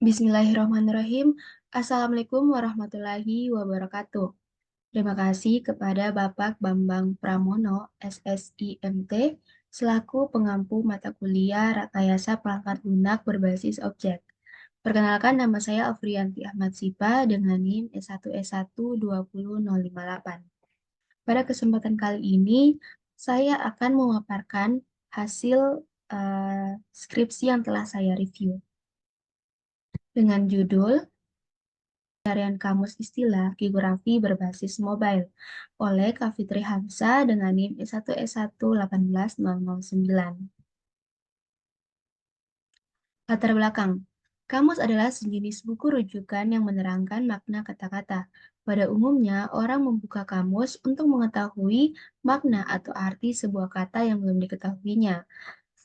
Bismillahirrahmanirrahim. Assalamualaikum warahmatullahi wabarakatuh. Terima kasih kepada Bapak Bambang Pramono, SSIMT, selaku pengampu mata kuliah Rekayasa Perangkat Lunak Berbasis Objek. Perkenalkan, nama saya Afriyanti Ahmad Sipa dengan NIM S1S1 20058. Pada kesempatan kali ini, saya akan memaparkan hasil skripsi yang telah saya review dengan judul Pencarian Kamus Istilah Geografi Berbasis Mobile oleh Kak Fitri Hamzah dengan NIM S1S1 18009. Latar belakang. Kamus adalah sejenis buku rujukan yang menerangkan makna kata-kata. Pada umumnya, orang membuka kamus untuk mengetahui makna atau arti sebuah kata yang belum diketahuinya.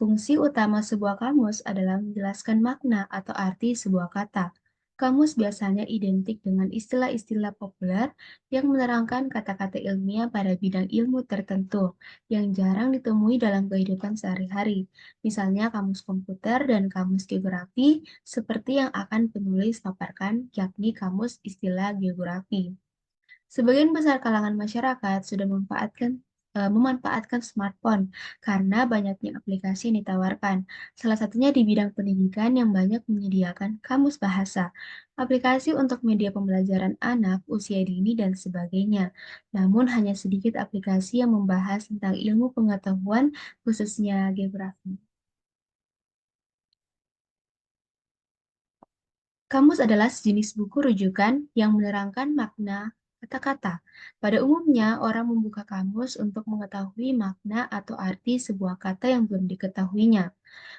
Fungsi utama sebuah kamus adalah menjelaskan makna atau arti sebuah kata. Kamus biasanya identik dengan istilah-istilah populer yang menerangkan kata-kata ilmiah pada bidang ilmu tertentu yang jarang ditemui dalam kehidupan sehari-hari. Misalnya kamus komputer dan kamus geografi seperti yang akan penulis paparkan, yakni kamus istilah geografi. Sebagian besar kalangan masyarakat sudah memanfaatkan smartphone karena banyaknya aplikasi yang ditawarkan. Salah satunya di bidang pendidikan yang banyak menyediakan kamus bahasa, aplikasi untuk media pembelajaran anak, usia dini, dan sebagainya. Namun hanya sedikit aplikasi yang membahas tentang ilmu pengetahuan, khususnya geografi. Kamus adalah sejenis buku rujukan yang menerangkan makna kata-kata. Pada umumnya, orang membuka kamus untuk mengetahui makna atau arti sebuah kata yang belum diketahuinya.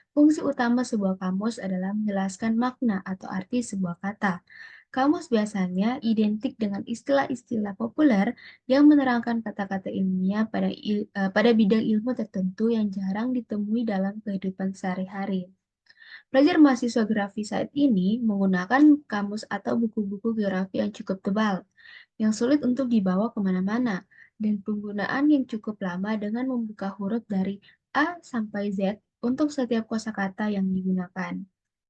Fungsi utama sebuah kamus adalah menjelaskan makna atau arti sebuah kata. Kamus biasanya identik dengan istilah-istilah populer yang menerangkan kata-kata ilmiah pada bidang ilmu tertentu yang jarang ditemui dalam kehidupan sehari-hari. Pelajar mahasiswa geografi saat ini menggunakan kamus atau buku-buku geografi yang cukup tebal, yang sulit untuk dibawa kemana-mana, dan penggunaan yang cukup lama dengan membuka huruf dari A sampai Z untuk setiap kosakata yang digunakan.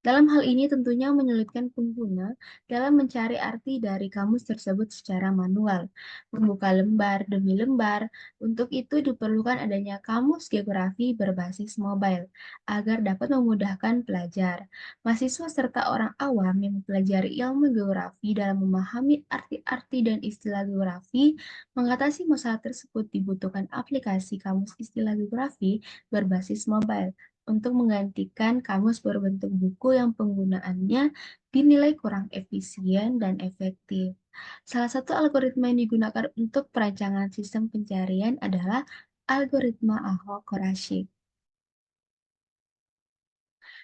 Dalam hal ini tentunya menyulitkan pengguna dalam mencari arti dari kamus tersebut secara manual, membuka lembar demi lembar. Untuk itu diperlukan adanya kamus geografi berbasis mobile agar dapat memudahkan pelajar, mahasiswa serta orang awam yang mempelajari ilmu geografi dalam memahami arti-arti dan istilah geografi. Mengatasi masalah tersebut dibutuhkan aplikasi kamus istilah geografi berbasis mobile untuk menggantikan kamus berbentuk buku yang penggunaannya dinilai kurang efisien dan efektif. Salah satu algoritma yang digunakan untuk perancangan sistem pencarian adalah algoritma Aho-Korashik.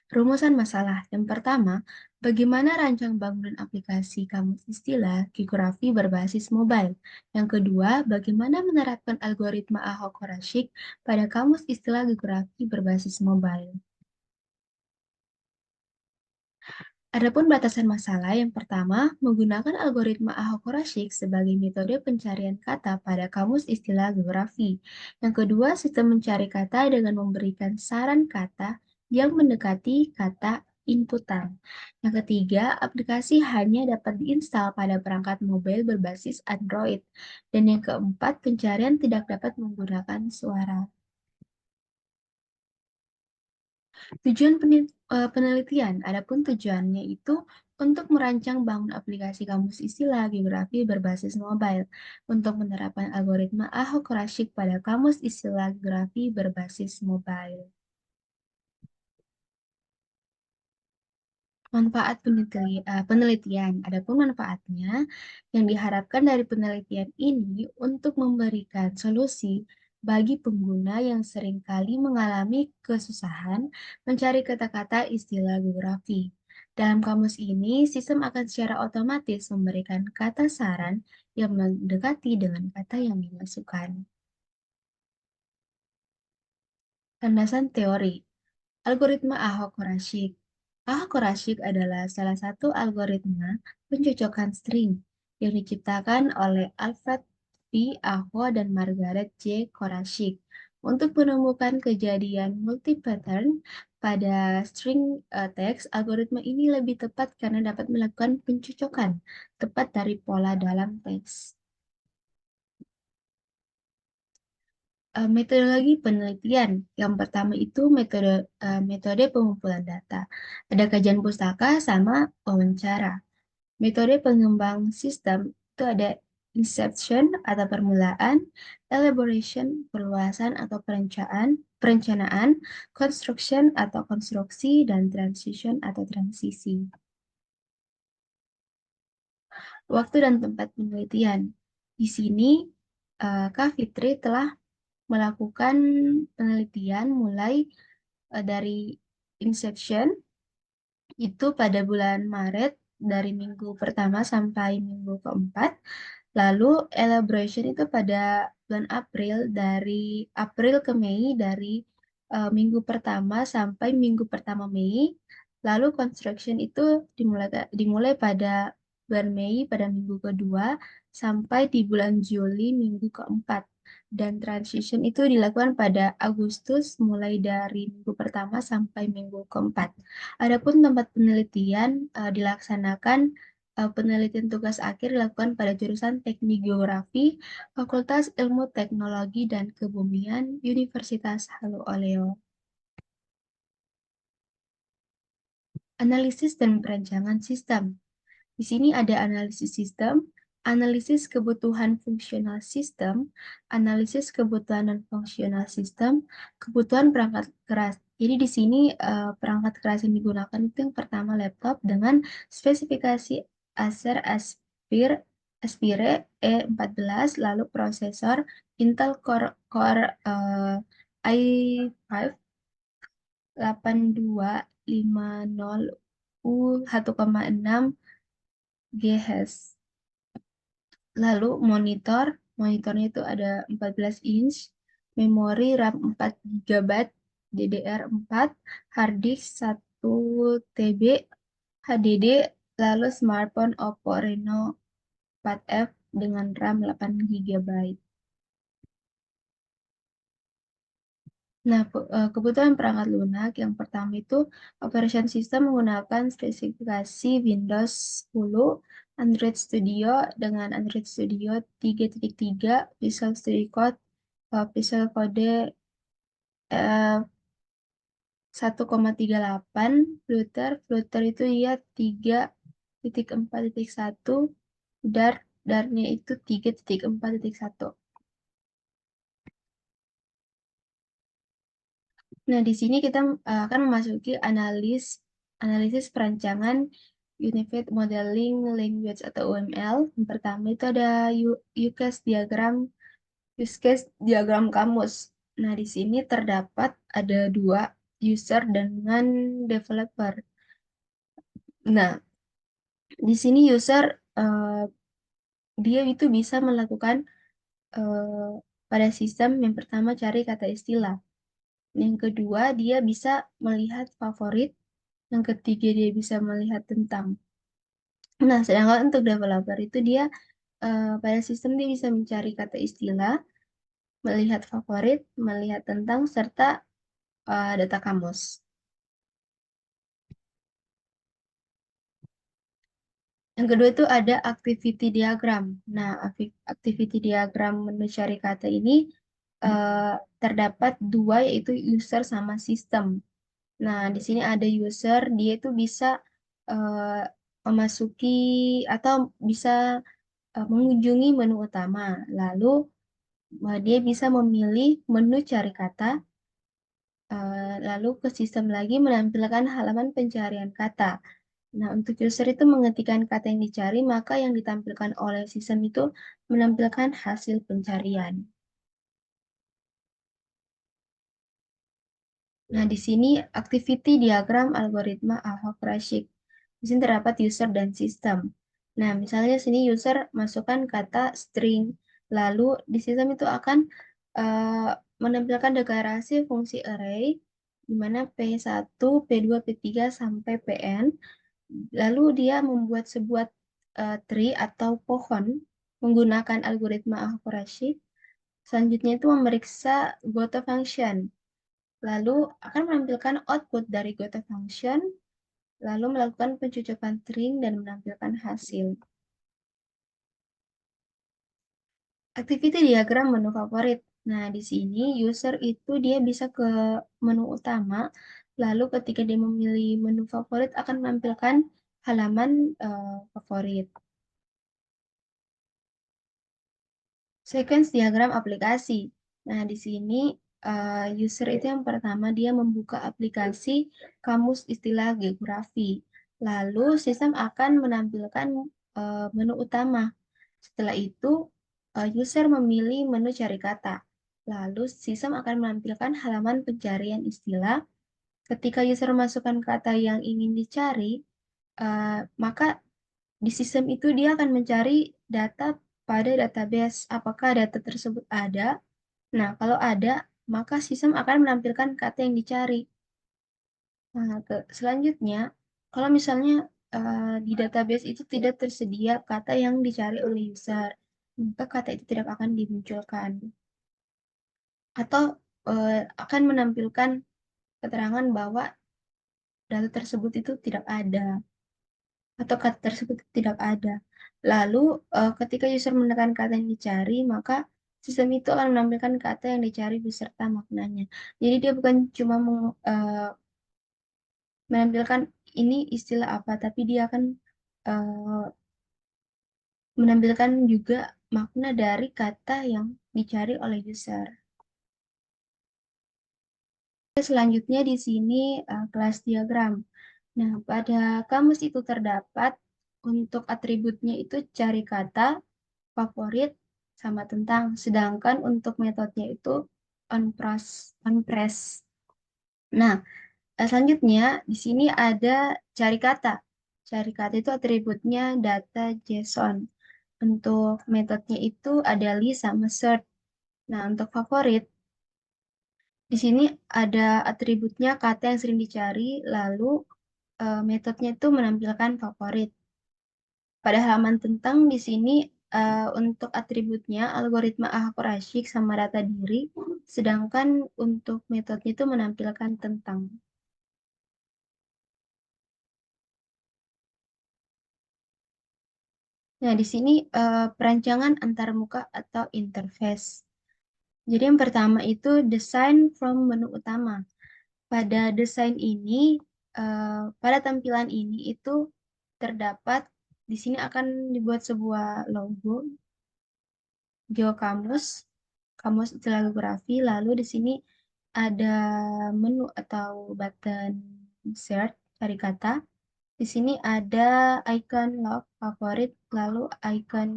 Rumusan masalah. Yang pertama, bagaimana rancang bangunan aplikasi kamus istilah geografi berbasis mobile? Yang kedua, bagaimana menerapkan algoritma Aho-Korashik pada kamus istilah geografi berbasis mobile? Adapun batasan masalah, yang pertama, menggunakan algoritma Aho-Korashik sebagai metode pencarian kata pada kamus istilah geografi. Yang kedua, sistem mencari kata dengan memberikan saran kata yang mendekati kata inputan. Yang ketiga, aplikasi hanya dapat diinstal pada perangkat mobile berbasis Android. Dan yang keempat, pencarian tidak dapat menggunakan suara. Tujuan penelitian, adapun tujuannya itu untuk merancang bangun aplikasi kamus istilah geografi berbasis mobile untuk penerapan algoritma Aho-Korashik pada kamus istilah geografi berbasis mobile. Manfaat penelitian, adapun manfaatnya yang diharapkan dari penelitian ini untuk memberikan solusi bagi pengguna yang seringkali mengalami kesusahan mencari kata-kata istilah geografi. Dalam kamus ini, sistem akan secara otomatis memberikan kata saran yang mendekati dengan kata yang dimasukkan. Landasan teori. Algoritma Aho-Korashik. Aho-Korashik adalah salah satu algoritma pencocokan string yang diciptakan oleh Alfred V. Aho dan Margaret J. Korashik untuk menemukan kejadian multi-pattern Pada string teks, algoritma ini lebih tepat karena dapat melakukan pencocokan tepat dari pola dalam teks. Metodologi penelitian. Yang pertama itu metode pengumpulan data. Ada kajian pustaka sama wawancara. Metode pengembang sistem itu ada inception atau permulaan, elaboration perluasan atau perencanaan, construction atau konstruksi, dan transition atau transisi. Waktu dan tempat penelitian. Di sini Kak Fitri telah melakukan penelitian mulai dari inception itu pada bulan Maret dari minggu pertama sampai minggu keempat. Lalu elaboration itu pada bulan April dari April ke Mei dari minggu pertama sampai minggu pertama Mei. Lalu construction itu dimulai pada bulan Mei pada minggu kedua sampai di bulan Juli minggu keempat. Dan transition itu dilakukan pada Agustus mulai dari minggu pertama sampai minggu keempat. Adapun tempat penelitian dilaksanakan penelitian tugas akhir dilakukan pada jurusan Teknik Geografi, Fakultas Ilmu Teknologi dan Kebumian, Universitas Halu Oleo. Analisis dan perancangan sistem. Di sini ada analisis sistem, analisis kebutuhan fungsional sistem, analisis kebutuhan non-fungsional sistem, kebutuhan perangkat keras. Jadi di sini perangkat keras yang digunakan itu yang pertama laptop dengan spesifikasi Acer Aspire E14, lalu prosesor Intel Core i5 8250U 1,6 GHz. Lalu monitornya itu ada 14 inch, memori RAM 4 GB, DDR4, hard disk 1 TB, HDD, lalu smartphone Oppo Reno 4F dengan RAM 8 GB. Nah, kebutuhan perangkat lunak yang pertama itu operation system menggunakan spesifikasi Windows 10, Android Studio dengan Android Studio 3.3, Visual Studio Code, Visual Code 1,38, Flutter itu dia 3.4.1, Dartnya itu 3.4.1. Nah, di sini kita akan memasuki analisis perancangan Unified Modeling Language atau UML. Yang pertama itu ada use case diagram kamus. Nah, di sini terdapat ada dua, user dengan developer. Nah, di sini user dia itu bisa melakukan eh, pada sistem yang pertama cari kata istilah. Yang kedua, dia bisa melihat favorit. Yang ketiga, dia bisa melihat tentang. Nah, sedangkan untuk developer itu dia pada sistem dia bisa mencari kata istilah, melihat favorit, melihat tentang, serta data kamus. Yang kedua itu ada activity diagram. Nah, activity diagram menu cari kata ini eh, terdapat dua, yaitu user sama sistem. Nah, di sini ada user, dia itu bisa eh, memasuki atau bisa mengunjungi menu utama. Lalu dia bisa memilih menu cari kata, lalu ke sistem lagi menampilkan halaman pencarian kata. Nah, untuk user itu mengetikkan kata yang dicari, maka yang ditampilkan oleh sistem itu menampilkan hasil pencarian. Nah, di sini activity diagram algoritma Al-Hokrasik. Di sini terdapat user dan sistem. Nah, misalnya sini user masukkan kata string, lalu di sistem itu akan menampilkan deklarasi fungsi array, di mana P1, P2, P3 sampai Pn. Lalu dia membuat sebuah tree atau pohon menggunakan algoritma Al-Hokrasik. Selanjutnya itu memeriksa goto function. lalu akan menampilkan output dari Goto function, lalu melakukan pencocokan string dan menampilkan hasil. Activity diagram menu favorit. Nah, di sini user itu dia bisa ke menu utama, lalu ketika dia memilih menu favorit akan menampilkan halaman favorit. Sequence diagram aplikasi. Nah, di sini user itu yang pertama dia membuka aplikasi kamus istilah geografi. Lalu sistem akan menampilkan menu utama. Setelah itu user memilih menu cari kata. Lalu sistem akan menampilkan halaman pencarian istilah. Ketika user masukkan kata yang ingin dicari, maka di sistem itu dia akan mencari data pada database. Apakah data tersebut ada? Nah, kalau ada, maka sistem akan menampilkan kata yang dicari. Nah, selanjutnya, kalau misalnya di database itu tidak tersedia kata yang dicari oleh user, maka kata itu tidak akan dimunculkan. Atau akan menampilkan keterangan bahwa data tersebut itu tidak ada. Atau kata tersebut tidak ada. Lalu, ketika user menekan kata yang dicari, maka sistem itu akan menampilkan kata yang dicari beserta maknanya. Jadi dia bukan cuma menampilkan ini istilah apa, tapi dia akan eh, menampilkan juga makna dari kata yang dicari oleh user. Selanjutnya di sini kelas diagram. Nah, pada kamus itu terdapat untuk atributnya itu cari kata, favorit, sama tentang. Sedangkan untuk metodenya itu on-press. Nah, selanjutnya di sini ada cari kata. Cari kata itu atributnya data JSON. Untuk metodenya itu ada list sama search. Nah, untuk favorit, di sini ada atributnya kata yang sering dicari, lalu metodenya itu menampilkan favorit. Pada halaman tentang di sini untuk atributnya algoritma Ahakorashik sama data diri, sedangkan untuk metodenya itu menampilkan tentang. Nah, di sini perancangan antarmuka atau interface. Jadi yang pertama itu design from menu utama. Pada desain ini, pada tampilan ini itu terdapat di sini akan dibuat sebuah logo geokamus, kamus istilah geografi. Lalu di sini ada menu atau button search cari kata. Di sini ada icon log favorit, lalu icon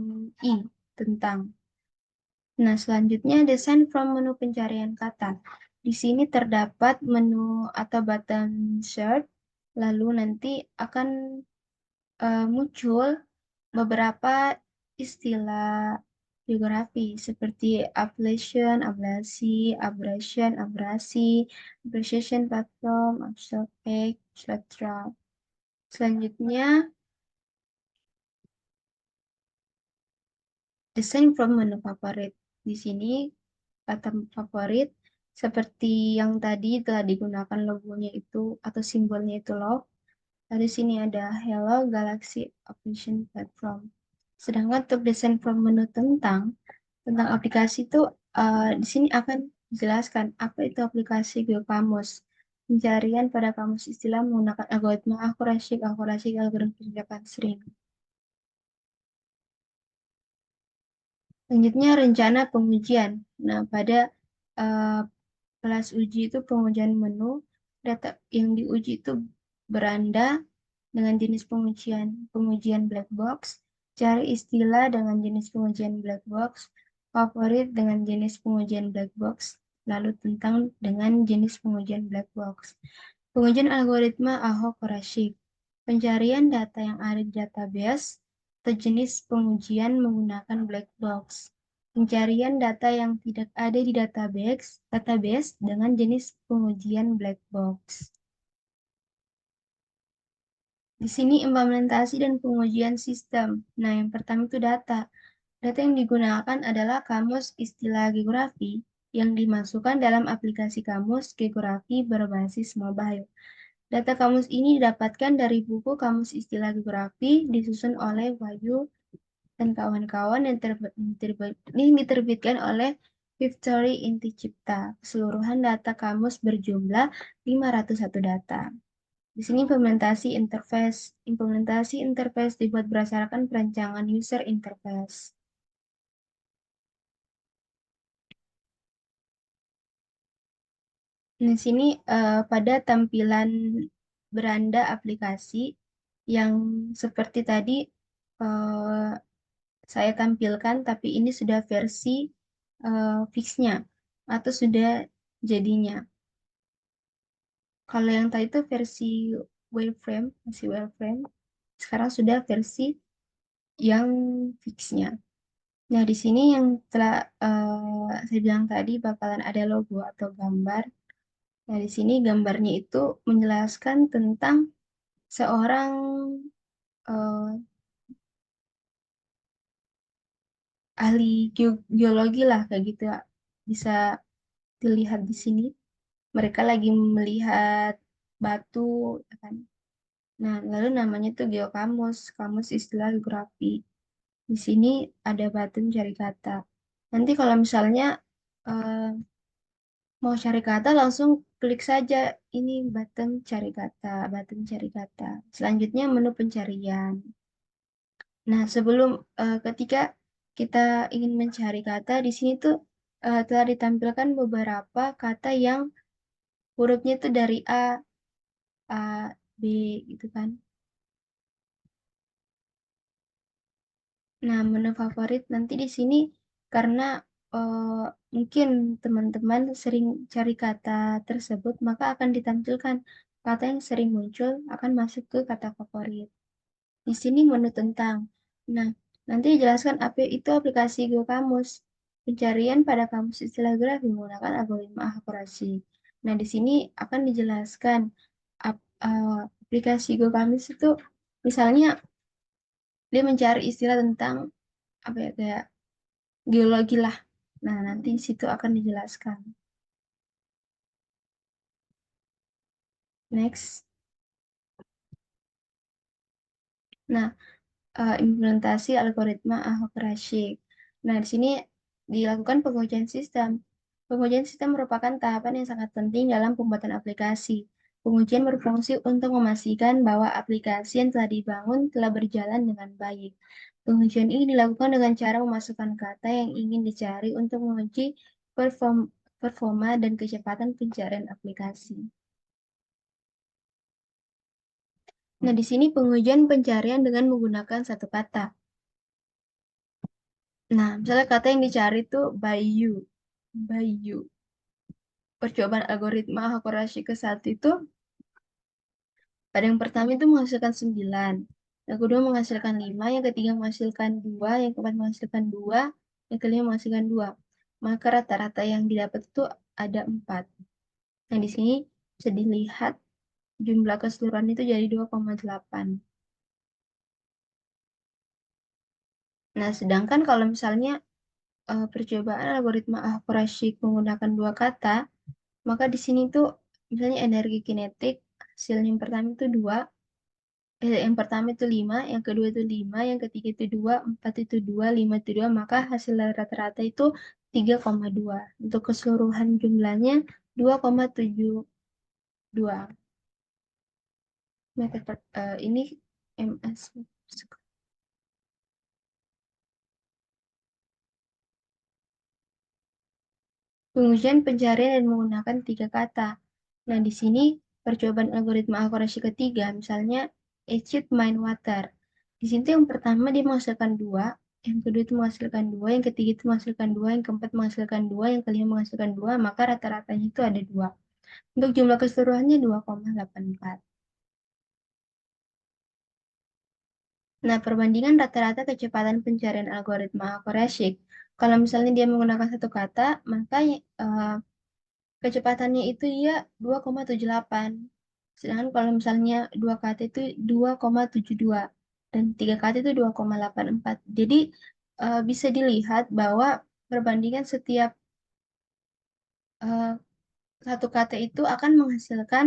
i tentang. Nah, selanjutnya desain from menu pencarian kata. Di sini terdapat menu atau button search, lalu nanti akan muncul beberapa istilah geografi seperti ablation, ablasi, abrasion, abrasi, abbreviation platform, abstract page, etc. Selanjutnya, desain from menu favorit. Di sini kata favorit seperti yang tadi telah digunakan logonya itu atau simbolnya itu love. Lalu di sini ada Hello Galaxy Application Platform. Sedangkan untuk desain from menu tentang aplikasi itu di sini akan dijelaskan apa itu aplikasi GeoKamus. Pencarian pada kamus istilah menggunakan algoritma akurasi algoritma penjagaan string. Selanjutnya rencana pengujian. Nah, pada eh, kelas uji itu pengujian menu, data yang diuji itu beranda dengan jenis pengujian black box, cari istilah dengan jenis pengujian black box, favorit dengan jenis pengujian black box, lalu tentang dengan jenis pengujian black box. Pengujian algoritma Aho-Korashik, pencarian data yang ada di database atau jenis pengujian menggunakan black box. Pencarian data yang tidak ada di database dengan jenis pengujian black box. Di sini implementasi dan pengujian sistem. Nah, yang pertama itu data. Data yang digunakan adalah kamus istilah geografi. yang dimasukkan dalam aplikasi kamus geografi berbasis mobile. Data kamus ini didapatkan dari buku Kamus Istilah Geografi disusun oleh Wahyu dan kawan-kawan yang diterbitkan oleh Victory Inti Cipta. Keseluruhan data kamus berjumlah 501 data. Di sini implementasi interface. Implementasi interface dibuat berdasarkan perancangan user interface. Di sini pada tampilan beranda aplikasi yang seperti tadi eh, saya tampilkan, tapi ini sudah versi fixnya atau sudah jadinya. Kalau yang tadi itu versi wireframe, masih wireframe. Sekarang sudah versi yang fixnya. Nah, di sini yang telah saya bilang tadi bakalan ada logo atau gambar. Nah, di sini gambarnya itu menjelaskan tentang seorang eh, ahli geologi lah kayak gitu ya. Bisa dilihat di sini. Mereka lagi melihat batu, ya kan? Nah, lalu namanya tuh geokamus, kamus istilah geografi. Di sini ada batu mencari kata. Nanti kalau misalnya eh, mau cari kata, langsung klik saja ini button cari kata, button cari kata. Selanjutnya menu pencarian. Nah, sebelum ketika kita ingin mencari kata, di sini tuh telah ditampilkan beberapa kata yang hurufnya tuh dari A, B gitu kan. Nah, menu favorit nanti di sini karena mungkin teman-teman sering cari kata tersebut, maka akan ditampilkan kata yang sering muncul akan masuk ke kata favorit. Di sini menu tentang. Nah, nanti dijelaskan apa itu aplikasi Go Kamus. Pencarian pada kamus istilah geografi menggunakan algoritma akurasi. Nah, di sini akan dijelaskan aplikasi Go Kamus itu misalnya dia mencari istilah tentang apa ya kayak geologi lah. Nah, nanti di situ akan dijelaskan. Next. Nah, implementasi algoritma Ahok-Rashid. Nah, di sini dilakukan pengujian sistem. Pengujian sistem merupakan tahapan yang sangat penting dalam pembuatan aplikasi. Pengujian berfungsi untuk memastikan bahwa aplikasi yang telah dibangun telah berjalan dengan baik. Pengujian ini dilakukan dengan cara memasukkan kata yang ingin dicari untuk menguji performa dan kecepatan pencarian aplikasi. Nah, di sini pengujian pencarian dengan menggunakan satu kata. Nah, misalnya kata yang dicari itu Bayu. Bayu. Percobaan algoritma Hakorashi ke satu itu pada yang pertama itu menghasilkan 9. Yang kedua menghasilkan 5, yang ketiga menghasilkan 2, yang keempat menghasilkan 2, yang kelima menghasilkan 2. Maka rata-rata yang didapat itu ada 4. Nah, di sini bisa dilihat jumlah keseluruhan itu jadi 2,8. Nah, sedangkan kalau misalnya percobaan algoritma Hakorashi menggunakan dua kata, maka di sini tuh misalnya energi kinetik, hasil yang pertama itu 2, yang pertama itu 5, yang kedua itu 5, yang ketiga itu 2, 4 itu 2, 5 itu 2, maka hasil rata-rata itu 3,2. Untuk keseluruhan jumlahnya 2,72. Meter ini MS. Pengujian pencarian dan menggunakan 3 kata. Nah, di sini percobaan algoritma akurasi ketiga, misalnya achieve mine water. Di sini tuh yang pertama dia menghasilkan 2, yang kedua itu menghasilkan 2, yang ketiga itu menghasilkan 2, yang keempat menghasilkan 2, yang kelima menghasilkan 2, maka rata-ratanya itu ada 2. Untuk jumlah keseluruhannya 2,84. Nah, perbandingan rata-rata kecepatan pencarian algoritma akurasi. Kalau misalnya dia menggunakan satu kata, maka kecepatannya itu dia 2,78. Sedangkan kalau misalnya dua kata itu 2,72 dan tiga kata itu 2,84. Jadi bisa dilihat bahwa perbandingan setiap eh, satu kata itu akan menghasilkan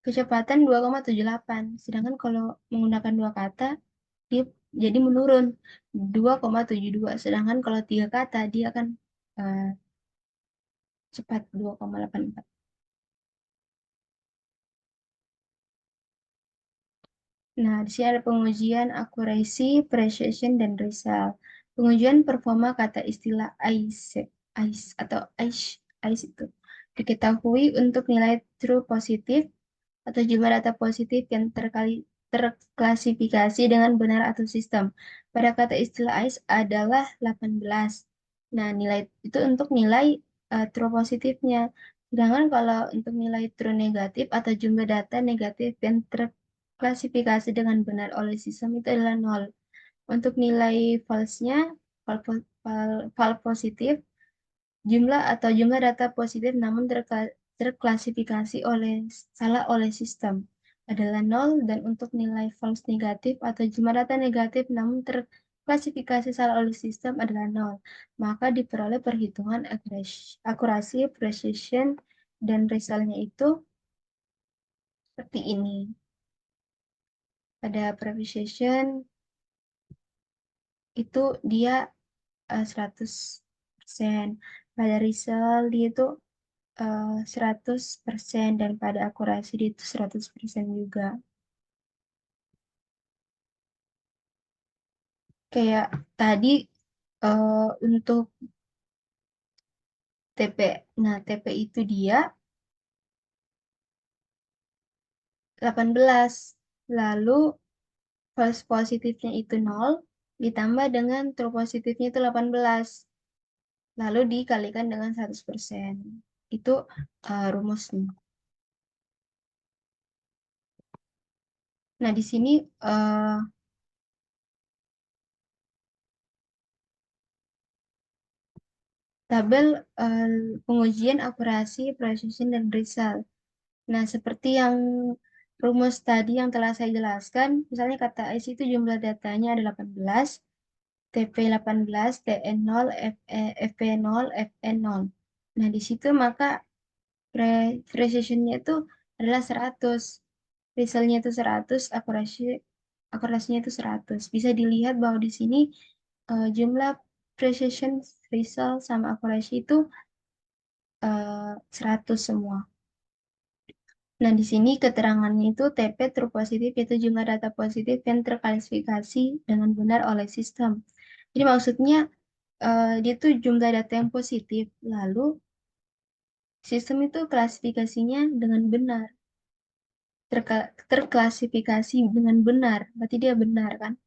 kecepatan 2,78. Sedangkan kalau menggunakan dua kata, dia jadi menurun 2,72. Sedangkan kalau tiga kata, dia akan eh, cepat 2,84. Nah, di sini ada pengujian accuracy, precision, dan result. Pengujian performa kata istilah ICE atau ICE itu diketahui untuk nilai true positif atau jumlah data positif yang terklasifikasi dengan benar atau sistem. Pada kata istilah ICE adalah 18. Nah, nilai itu untuk nilai true positifnya. Sedangkan kalau untuk nilai true negatif atau jumlah data negatif yang terklasifikasi dengan benar oleh sistem itu adalah nol. Untuk nilai false-nya, fal positif, jumlah data positif namun terklasifikasi salah oleh sistem adalah nol, dan untuk nilai false negatif atau jumlah data negatif namun terklasifikasi salah oleh sistem adalah nol. Maka diperoleh perhitungan akurasi, precision, dan resultnya itu seperti ini. Pada precision itu dia 100%. Pada result dia itu 100%, dan pada akurasi dia itu 100% juga. Kayak tadi untuk TP. Nah, TP itu dia 18. Lalu false positifnya itu nol ditambah dengan true positifnya itu 18. Lalu dikalikan dengan 100%. Itu rumusnya. Nah, di sini tabel eh, pengujian akurasi, precision, dan result. Nah, seperti yang rumus tadi yang telah saya jelaskan, misalnya kata IC itu jumlah datanya ada 18, TP 18, TN0, FP0, FN0. Nah, di situ maka precisionnya itu adalah 100. Resultnya itu 100, akurasinya itu 100. Bisa dilihat bahwa di sini jumlah precision, result, sama akurasi itu 100 semua. Nah, di sini keterangannya itu TP true positif, yaitu jumlah data positif yang terklasifikasi dengan benar oleh sistem. Jadi maksudnya dia tuh jumlah data yang positif, lalu sistem itu klasifikasinya dengan benar, terklasifikasi dengan benar, berarti dia benar kan?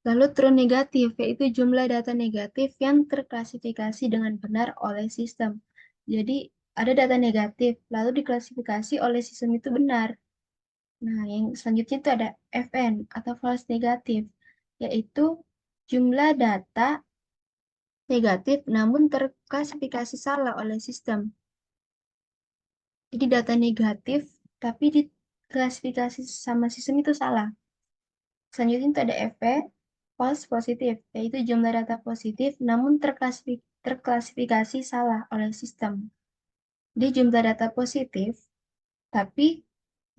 Lalu true negatif, yaitu jumlah data negatif yang terklasifikasi dengan benar oleh sistem. Jadi ada data negatif, lalu diklasifikasi oleh sistem itu benar. Nah, yang selanjutnya itu ada FN atau false negatif, yaitu jumlah data negatif namun terklasifikasi salah oleh sistem. Jadi data negatif tapi diklasifikasi sama sistem itu salah. Selanjutnya itu ada FP, false positif, yaitu jumlah data positif namun terklasifikasi salah oleh sistem. Dia jumlah data positif tapi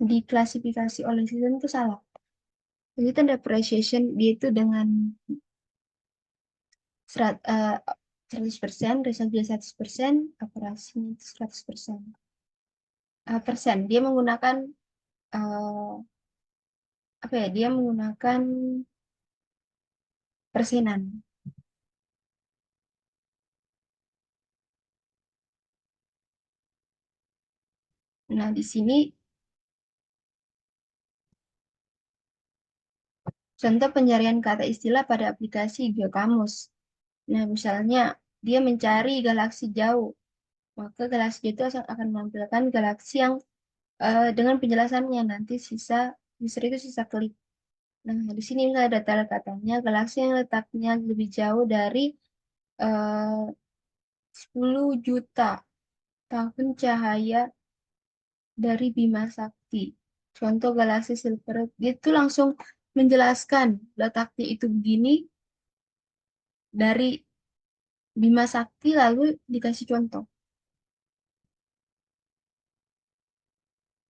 diklasifikasi oleh sistem itu salah. Jadi itu ada precision, dia itu dengan 100%, result dia 100%, akurasinya itu 100%. Persen, dia menggunakan eh, apa ya? Dia menggunakan persenan. Nah, di sini contoh pencarian kata istilah pada aplikasi GeoKamus. Nah, misalnya dia mencari galaksi jauh, maka galaksi jauh itu akan menampilkan galaksi yang dengan penjelasannya nanti user itu sisa klik. Nah, di sini nggak ada tanda katanya galaksi yang letaknya lebih jauh dari 10 juta tahun cahaya dari Bima Sakti. Contoh galaksi Silver, dia tuh langsung menjelaskan letaknya itu begini dari Bima Sakti, lalu dikasih contoh.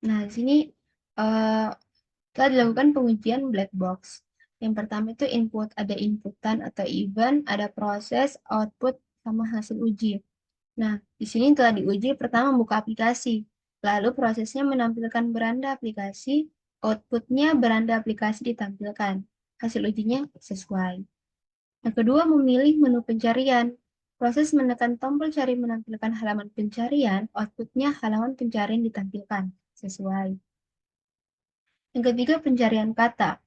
Nah, di sini eh, telah dilakukan pengujian black box. Yang pertama itu input, ada inputan atau event, ada proses, output, sama hasil uji. Nah, di sini telah diuji pertama buka aplikasi, lalu prosesnya menampilkan beranda aplikasi, outputnya beranda aplikasi ditampilkan. Hasil ujinya sesuai. Yang kedua, memilih menu pencarian. Proses menekan tombol cari menampilkan halaman pencarian, outputnya halaman pencarian ditampilkan. Sesuai. Yang ketiga, pencarian kata.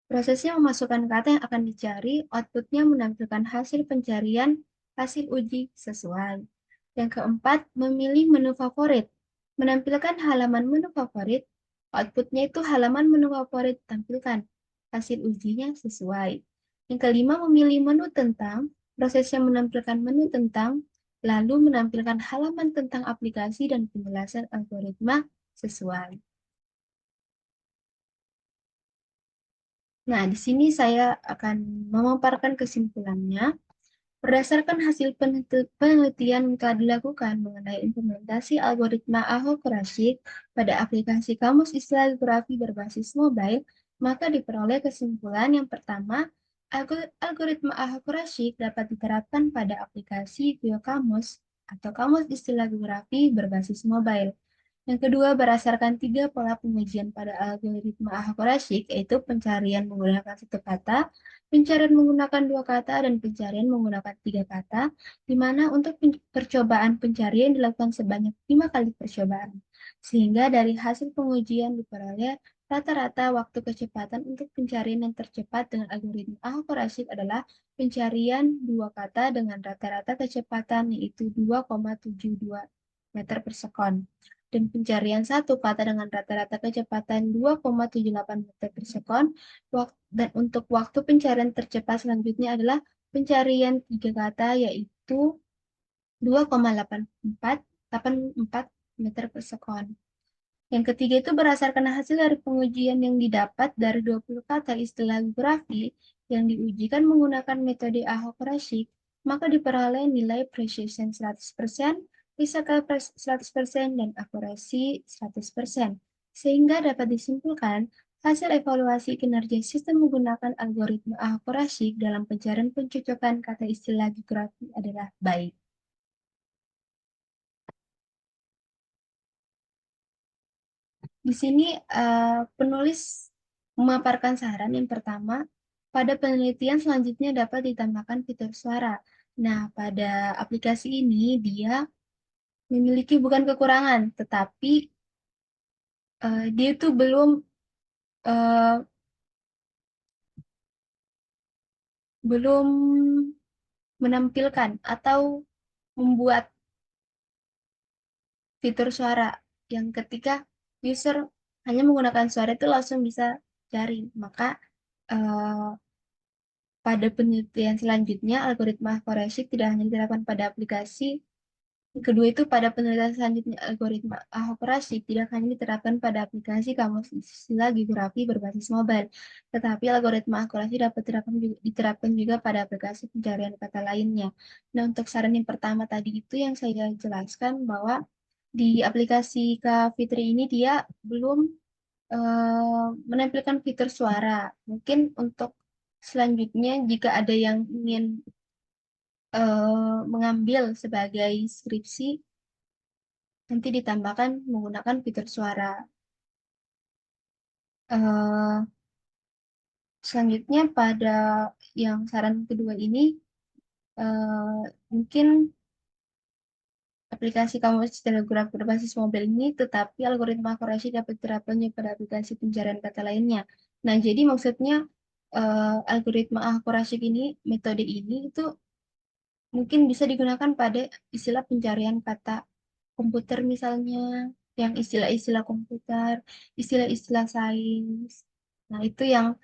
Prosesnya memasukkan kata yang akan dicari, outputnya menampilkan hasil pencarian, hasil uji sesuai. Yang keempat, memilih menu favorit. Menampilkan halaman menu favorit, outputnya itu halaman menu favorit tampilkan. Hasil ujinya sesuai. Yang kelima, memilih menu tentang. Prosesnya menampilkan menu tentang, lalu menampilkan halaman tentang aplikasi dan penjelasan algoritma sesuai. Nah, di sini saya akan memaparkan kesimpulannya. Berdasarkan hasil penelitian yang telah dilakukan mengenai implementasi algoritma Ahok-Rashid pada aplikasi Kamus Istilah Geografi berbasis mobile, maka diperoleh kesimpulan yang pertama, algoritma Ahok-Rashid dapat diterapkan pada aplikasi GeoKamus atau Kamus Istilah Geografi berbasis mobile. Yang kedua, berdasarkan tiga pola pengujian pada algoritma Ahok-Rashid, yaitu pencarian menggunakan satu kata, pencarian menggunakan dua kata, dan pencarian menggunakan tiga kata, di mana untuk percobaan pencarian dilakukan sebanyak 5 kali percobaan. Sehingga dari hasil pengujian diperoleh rata-rata waktu kecepatan untuk pencarian yang tercepat dengan algoritma Ahok-Rashid adalah pencarian dua kata dengan rata-rata kecepatan yaitu 2,72 meter per sekon dan pencarian satu kata dengan rata-rata kecepatan 2,78 meter per sekon. Dan untuk waktu pencarian tercepat selanjutnya adalah pencarian tiga kata yaitu 2,84 meter per sekon. Yang ketiga itu berdasarkan hasil dari pengujian yang didapat dari 20 kata istilah geografi yang diujikan menggunakan metode Ahok-Rashid, maka diperoleh nilai precision 100%, recycle 100%, dan akurasi 100%. Sehingga dapat disimpulkan hasil evaluasi kinerja sistem menggunakan algoritma Ahok-Rashid dalam pencarian pencocokan kata istilah geografi adalah baik. Di sini penulis memaparkan saran yang pertama, pada penelitian selanjutnya dapat ditambahkan fitur suara. Nah, pada aplikasi ini dia memiliki bukan kekurangan, tetapi dia itu eh, belum menampilkan atau membuat fitur suara yang ketika user hanya menggunakan suara itu langsung bisa cari. Maka eh, pada penelitian selanjutnya, algoritma forensik tidak hanya diterapkan pada aplikasi. Yang kedua itu pada penelitian selanjutnya, algoritma forensik tidak hanya diterapkan pada aplikasi kamus istilah geografi berbasis mobile, tetapi algoritma akurasi dapat diterapkan juga pada aplikasi pencarian kata lainnya. Nah, untuk saran yang pertama tadi itu yang saya jelaskan bahwa di aplikasi Kak Fitri ini dia belum menampilkan fitur suara. Mungkin untuk selanjutnya jika ada yang ingin mengambil sebagai skripsi, nanti ditambahkan menggunakan fitur suara. Eh, Selanjutnya pada yang saran kedua ini, mungkin aplikasi kamu telegraf berbasis mobil ini, tetapi algoritma akurasi dapat diterapkannya pada aplikasi pencarian kata lainnya. Nah, jadi maksudnya algoritma akurasi ini, metode ini itu mungkin bisa digunakan pada istilah pencarian kata komputer misalnya, yang istilah-istilah komputer, istilah-istilah sains. Nah, itu yang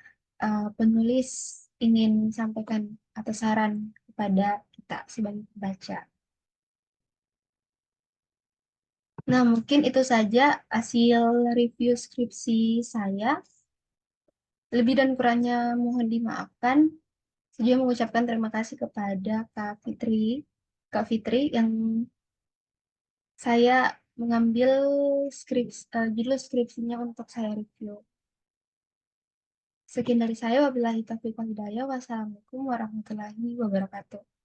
penulis ingin sampaikan atau saran kepada kita sebagai pembaca. Nah, mungkin itu saja hasil review skripsi saya. Lebih dan kurangnya mohon dimaafkan. Saya mengucapkan terima kasih kepada Kak Fitri yang saya mengambil judul skripsinya untuk saya review. Sekian dari saya, wabillahi taufiq wal hidayah. Wassalamualaikum warahmatullahi wabarakatuh.